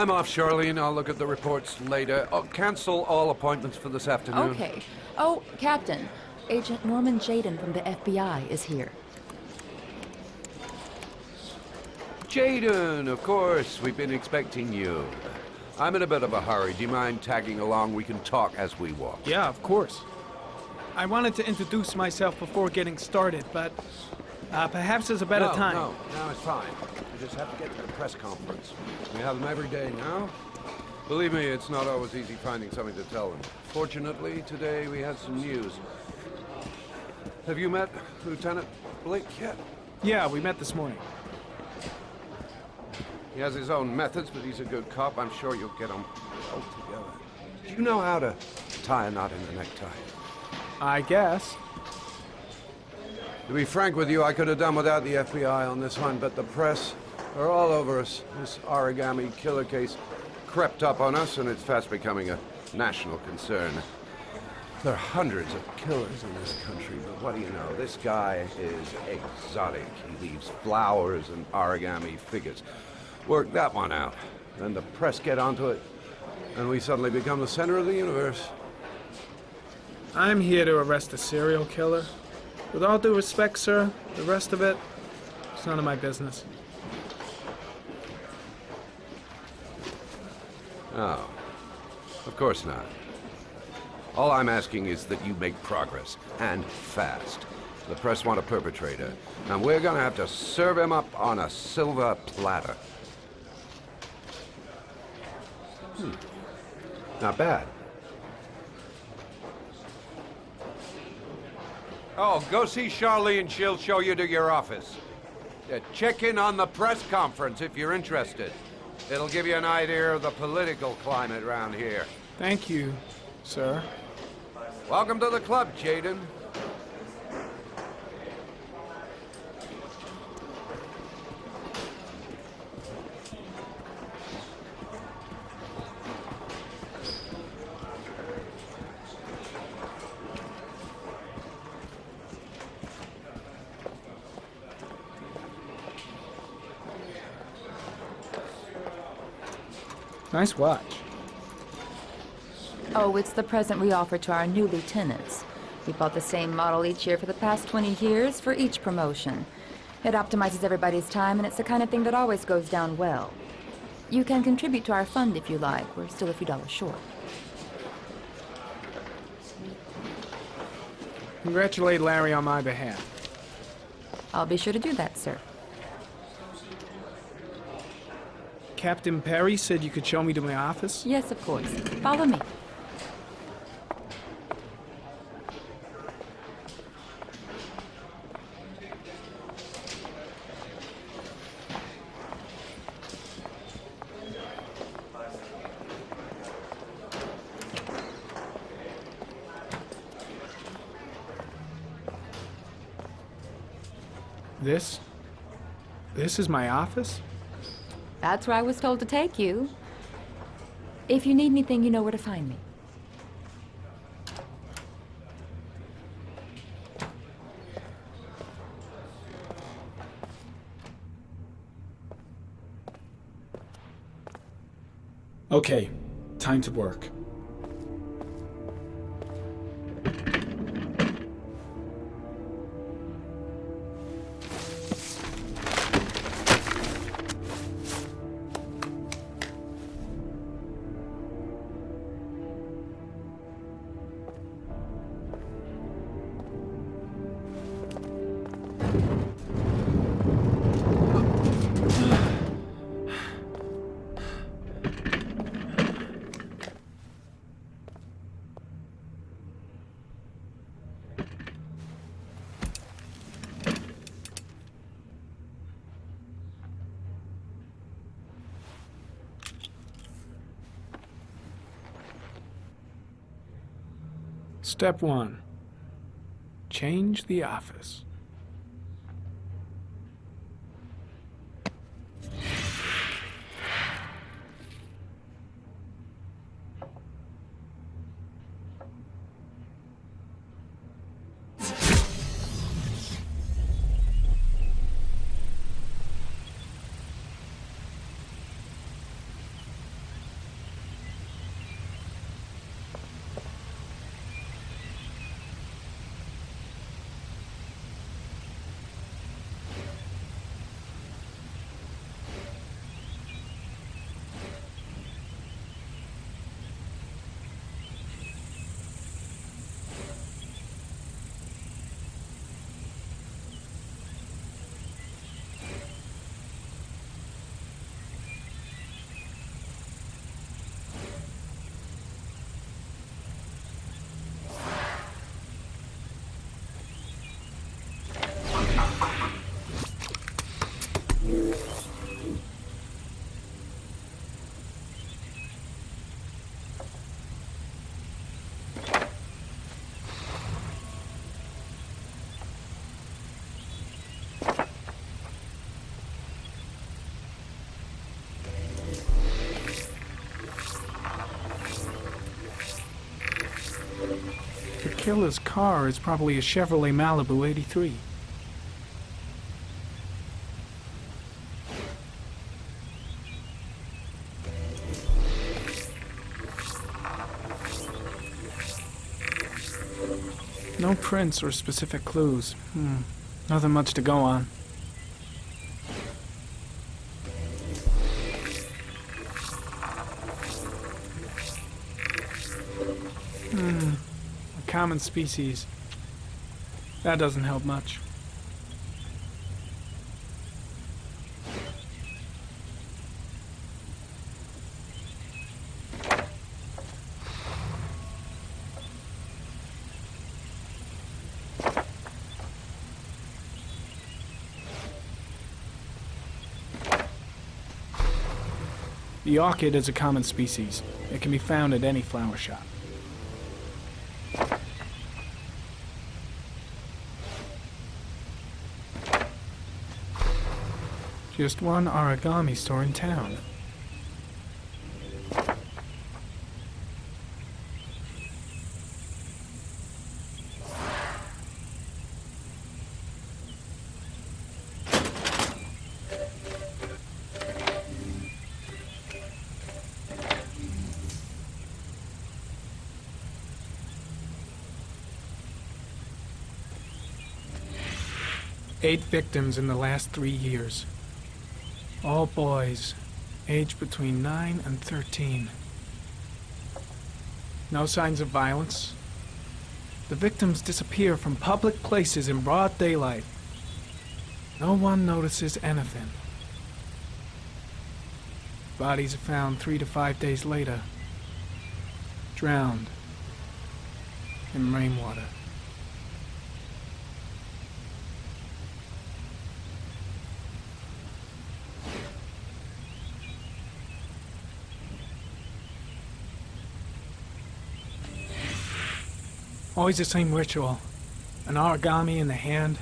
I'm off, Charlene. I'll look at the reports later. Oh, cancel all appointments for this afternoon. Okay. Oh, Captain. Agent Norman Jaden from the FBI is here. Jaden, of course. We've been expecting you. I'm in a bit of a hurry. Do you mind tagging along? We can talk as we walk. Yeah, of course. I wanted to introduce myself before getting started, but perhaps there's a better time. No, it's fine. We just have to get to the press conference. We have them every day now. Believe me, it's not always easy finding something to tell them. Fortunately, today we had some news. Have you met Lieutenant Blake yet? Yeah, we met this morning. He has his own methods, but he's a good cop. I'm sure you'll get him all together. Do you know how to tie a knot in a necktie? I guess. To be frank with you, I could have done without the FBI on this one, but the press are all over us. This origami killer case crept up on us, and it's fast becoming a national concern. There are hundreds of killers in this country, but what do you know? This guy is exotic. He leaves flowers and origami figures. Work that one out. Then the press get onto it, and we suddenly become the center of the universe. I'm here to arrest a serial killer. With all due respect, sir, the rest of it, it's none of my business. Oh, of course not. All I'm asking is that you make progress, and fast. The press want a perpetrator, and we're gonna have to serve him up on a silver platter. Not bad. Oh, go see Charlene. She'll show you to your office. Check in on the press conference if you're interested. It'll give you an idea of the political climate around here. Thank you, sir. Welcome to the club, Jaden. Nice watch. Oh, it's the present we offer to our new lieutenants. We bought the same model each year for the past 20 years for each promotion. It optimizes everybody's time, and it's the kind of thing that always goes down well. You can contribute to our fund if you like. We're still a few dollars short. Congratulate Larry on my behalf. I'll be sure to do that, sir. Captain Perry said you could show me to my office? Yes, of course. Follow me. This is my office? That's where I was told to take you. If you need anything, you know where to find me. Okay, time to work. Step 1. Change the office. The killer's car is probably a Chevrolet Malibu 83. No prints or specific clues. Nothing much to go on. A common species. That doesn't help much. The orchid is a common species. It can be found at any flower shop. Just one origami store in town. Eight victims in the last 3 years. All boys, aged between 9 and 13. No signs of violence. The victims disappear from public places in broad daylight. No one notices anything. Bodies are found 3 to 5 days later, drowned in rainwater. Always the same ritual. An origami in the hand,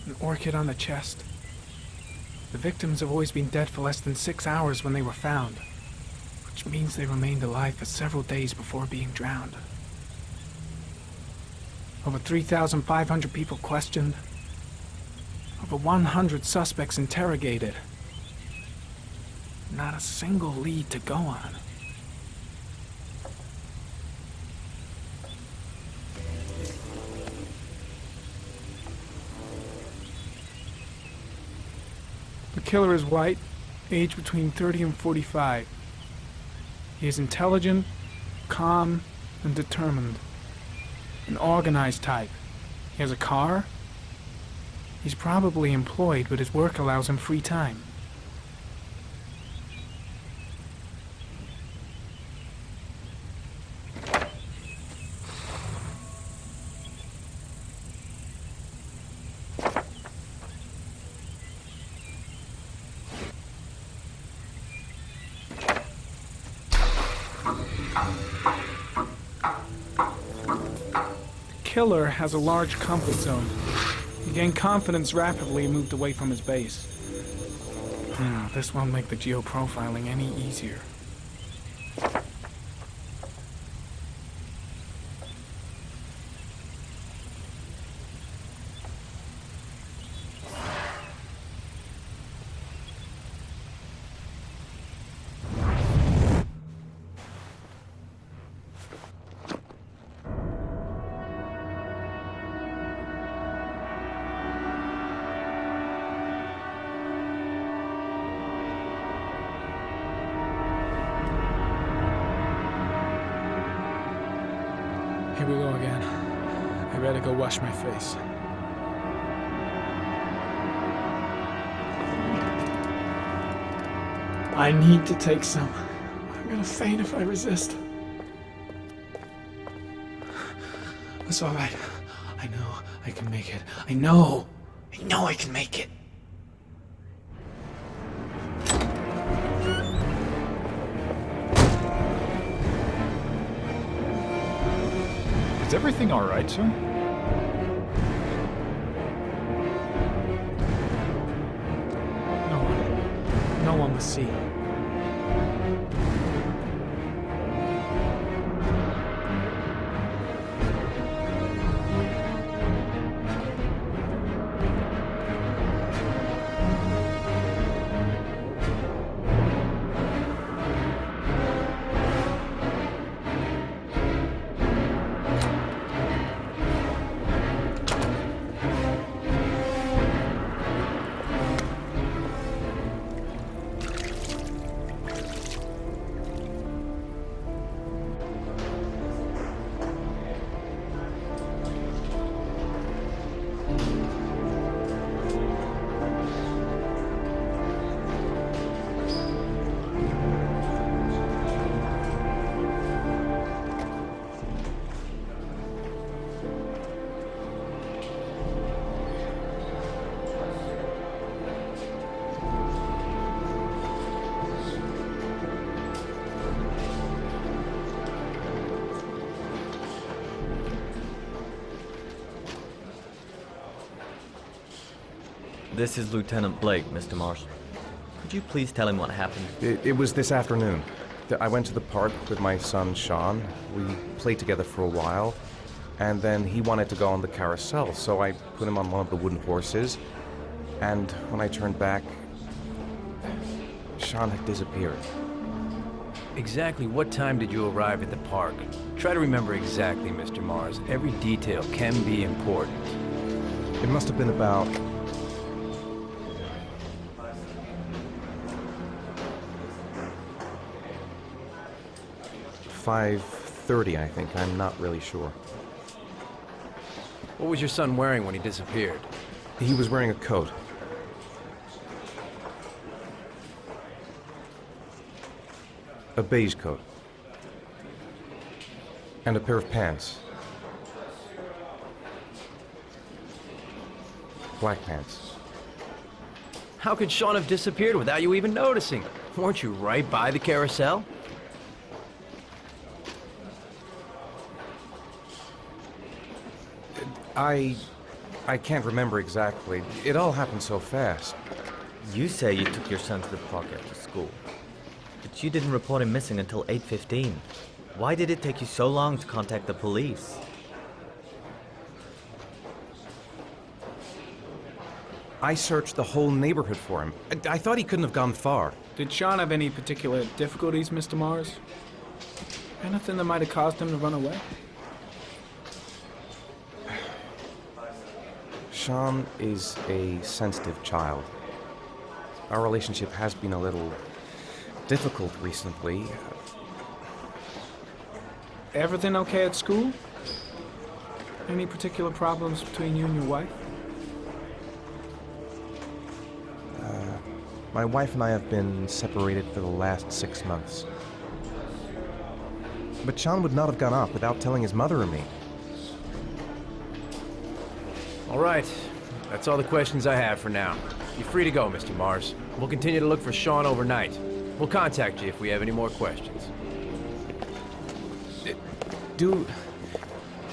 an orchid on the chest. The victims have always been dead for less than 6 hours when they were found, which means they remained alive for several days before being drowned. Over 3,500 people questioned. Over 100 suspects interrogated. Not a single lead to go on. The killer is white, aged between 30 and 45. He is intelligent, calm, and determined. An organized type. He has a car. He's probably employed, but his work allows him free time. The killer has a large comfort zone. He gained confidence rapidly and moved away from his base. This won't make the geoprofiling any easier. Here we go again. I better go wash my face. I need to take some. I'm gonna faint if I resist. It's all right. I know I can make it. I know I can make it. Is everything all right, sir? No one will see. This is Lieutenant Blake, Mr. Mars. Could you please tell him what happened? It was this afternoon. I went to the park with my son, Sean. We played together for a while, and then he wanted to go on the carousel, so I put him on one of the wooden horses, and when I turned back, Sean had disappeared. Exactly what time did you arrive at the park? Try to remember exactly, Mr. Mars. Every detail can be important. It must have been about 5:30, I think. I'm not really sure. What was your son wearing when he disappeared? He was wearing a coat. A beige coat. And a pair of pants. Black pants. How could Sean have disappeared without you even noticing? Weren't you right by the carousel? I can't remember exactly. It all happened so fast. You say you took your son to the park after school, but you didn't report him missing until 8:15. Why did it take you so long to contact the police? I searched the whole neighborhood for him. I thought he couldn't have gone far. Did Sean have any particular difficulties, Mr. Mars? Anything that might have caused him to run away? Sean is a sensitive child. Our relationship has been a little difficult recently. Everything okay at school? Any particular problems between you and your wife? My wife and I have been separated for the last 6 months. But Sean would not have gone off without telling his mother or me. All right. That's all the questions I have for now. You're free to go, Mr. Mars. We'll continue to look for Sean overnight. We'll contact you if we have any more questions. Do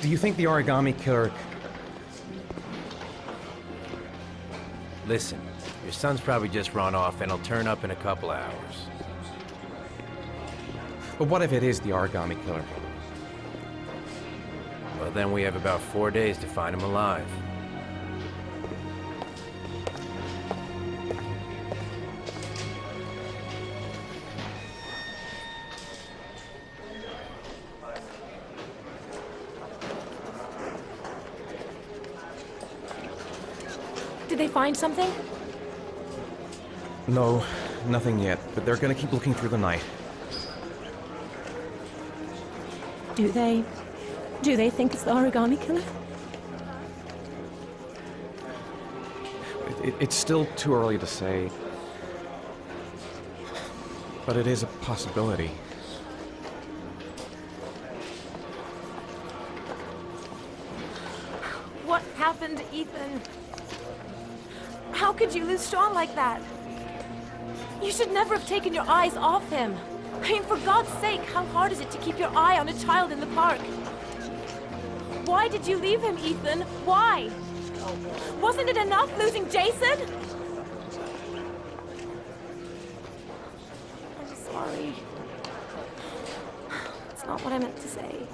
you think the origami killer... Listen, your son's probably just run off and he'll turn up in a couple hours. But what if it is the origami killer? Well, then we have about 4 days to find him alive. Did they find something? No, nothing yet, but they're gonna keep looking through the night. Do they think it's the origami killer? It's still too early to say, but it is a possibility. What happened, Ethan? How could you lose Sean like that? You should never have taken your eyes off him. I mean, for God's sake, how hard is it to keep your eye on a child in the park? Why did you leave him, Ethan? Why? Wasn't it enough losing Jason? I'm sorry. It's not what I meant to say.